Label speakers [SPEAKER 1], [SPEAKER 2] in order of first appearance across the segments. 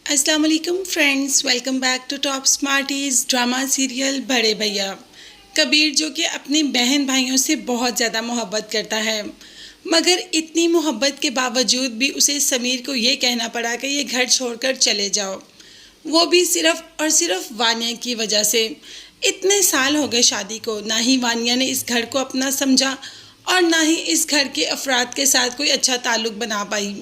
[SPEAKER 1] अस्सलाम वालेकुम friends, welcome back to top Smarties drama serial बड़े भैया। कबीर जो कि अपनी बहन भाइयों से बहुत ज़्यादा मोहब्बत करता है, मगर इतनी मोहब्बत के बावजूद भी उसे समीर को ये कहना पड़ा कि ये घर छोड़कर चले जाओ, वो भी सिर्फ़ और सिर्फ वानिया की वजह से। इतने साल हो गए शादी को, ना ही वानिया ने इस घर को अपना समझा और ना ही इस घर के अफराद के साथ कोई अच्छा ताल्लुक़ बना पाई।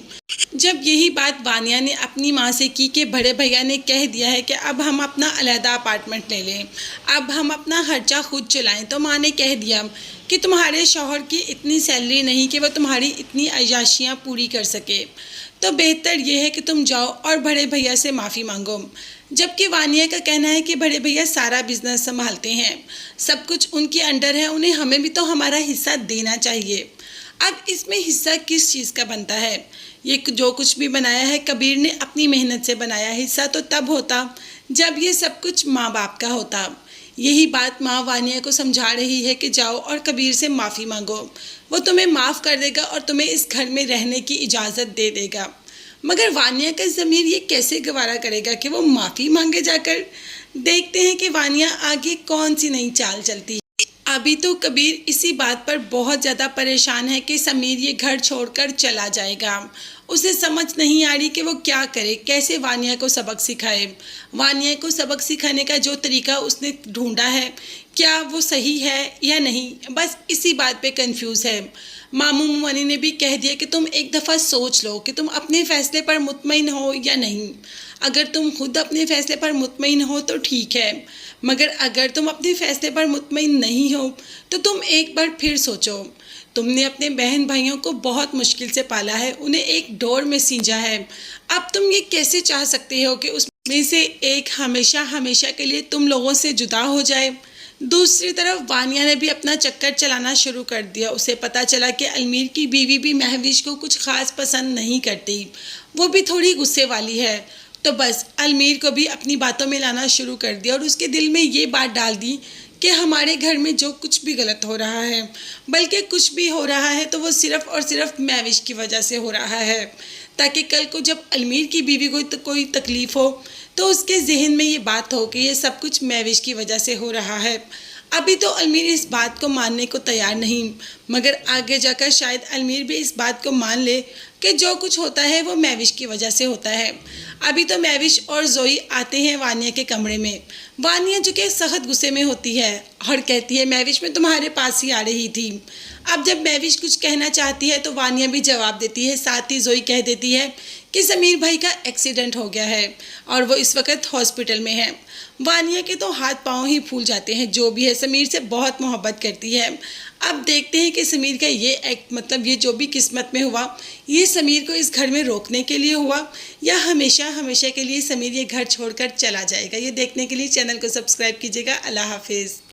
[SPEAKER 1] जब यही बात वानिया ने अपनी माँ से की कि बड़े भैया ने कह दिया है कि अब हम अपना अलहदा अपार्टमेंट ले लें, अब हम अपना खर्चा खुद चलाएं, तो माँ ने कह दिया कि तुम्हारे शौहर की इतनी सैलरी नहीं कि वह तुम्हारी इतनी अय्याशियाँ पूरी कर सके, तो बेहतर यह है कि तुम जाओ और बड़े भैया से माफ़ी मांगो। जबकि वानिया का कहना है कि बड़े भैया सारा बिजनेस संभालते हैं, सब कुछ उनके अंडर है, उन्हें हमें भी तो हमारा हिस्सा देना चाहिए। अब इसमें हिस्सा किस चीज़ का बनता है? ये जो कुछ भी बनाया है कबीर ने अपनी मेहनत से बनाया, हिस्सा तो तब होता जब ये सब कुछ माँ बाप का होता। यही बात माँ वानिया को समझा रही है कि जाओ और कबीर से माफ़ी मांगो, वो तुम्हें माफ़ कर देगा और तुम्हें इस घर में रहने की इजाज़त दे देगा। मगर वानिया का ज़मीर ये कैसे गवारा करेगा कि वो माफ़ी मांगे जाकर? देखते हैं कि वानिया आगे कौन सी नई चाल चलती है। अभी तो कबीर इसी बात पर बहुत ज़्यादा परेशान है कि समीर ये घर छोड़कर चला जाएगा। उसे समझ नहीं आ रही कि वो क्या करे, कैसे वानिया को सबक सिखाए। वानिया को सबक सिखाने का जो तरीका उसने ढूंढा है, क्या वो सही है या नहीं, बस इसी बात पे कंफ्यूज है। मामू मनी ने भी कह दिया कि तुम एक दफ़ा सोच लो कि तुम अपने फ़ैसले पर मुतमईन हो या नहीं। अगर तुम खुद अपने फ़ैसले पर मुतमईन हो तो ठीक है, मगर अगर तुम अपने फ़ैसले पर मुतमईन नहीं हो तो तुम एक बार फिर सोचो। तुमने अपने बहन भाइयों को बहुत मुश्किल से पाला है, उन्हें एक डोर में सींचा है। अब तुम ये कैसे चाह सकते हो कि उसमें से एक हमेशा हमेशा के लिए तुम लोगों से जुदा हो जाए? दूसरी तरफ वानिया ने भी अपना चक्कर चलाना शुरू कर दिया। उसे पता चला कि अलमीर की बीवी भी महविश को कुछ खास पसंद नहीं करती, वो भी थोड़ी गुस्से वाली है। तो बस अलमीर को भी अपनी बातों में लाना शुरू कर दिया और उसके दिल में ये बात डाल दी कि हमारे घर में जो कुछ भी गलत हो रहा है, बल्कि कुछ भी हो रहा है तो वो सिर्फ़ और सिर्फ महविश की वजह से हो रहा है, ताकि कल को जब अलमीर की बीवी को कोई तकलीफ़ हो तो उसके जहन में ये बात हो कि ये सब कुछ महविश की वजह से हो रहा है। अभी तो अलमीर इस बात को मानने को तैयार नहीं, मगर आगे जाकर शायद अलमीर भी इस बात को मान ले कि जो कुछ होता है वो महविश की वजह से होता है। अभी तो महविश और जोई आते हैं वानिया के कमरे में। वानिया जो कि सख्त गुस्से में होती है और कहती है महविश मैं तुम्हारे पास ही आ रही थी। अब जब महविश कुछ कहना चाहती है तो वानिया भी जवाब देती है। साथ ही जोई कह देती है कि समीर भाई का एक्सीडेंट हो गया है और वो इस वक्त हॉस्पिटल में है। वानिया के तो हाथ पांव ही फूल जाते हैं। जो भी है समीर से बहुत मोहब्बत करती है। अब देखते हैं कि समीर का ये एक्ट, मतलब ये जो भी किस्मत में हुआ, ये समीर को इस घर में रोकने के लिए हुआ या हमेशा हमेशा के लिए समीर ये घर छोड़कर चला जाएगा। ये देखने के लिए चैनल को सब्सक्राइब कीजिएगा। अल्लाह हाफिज़।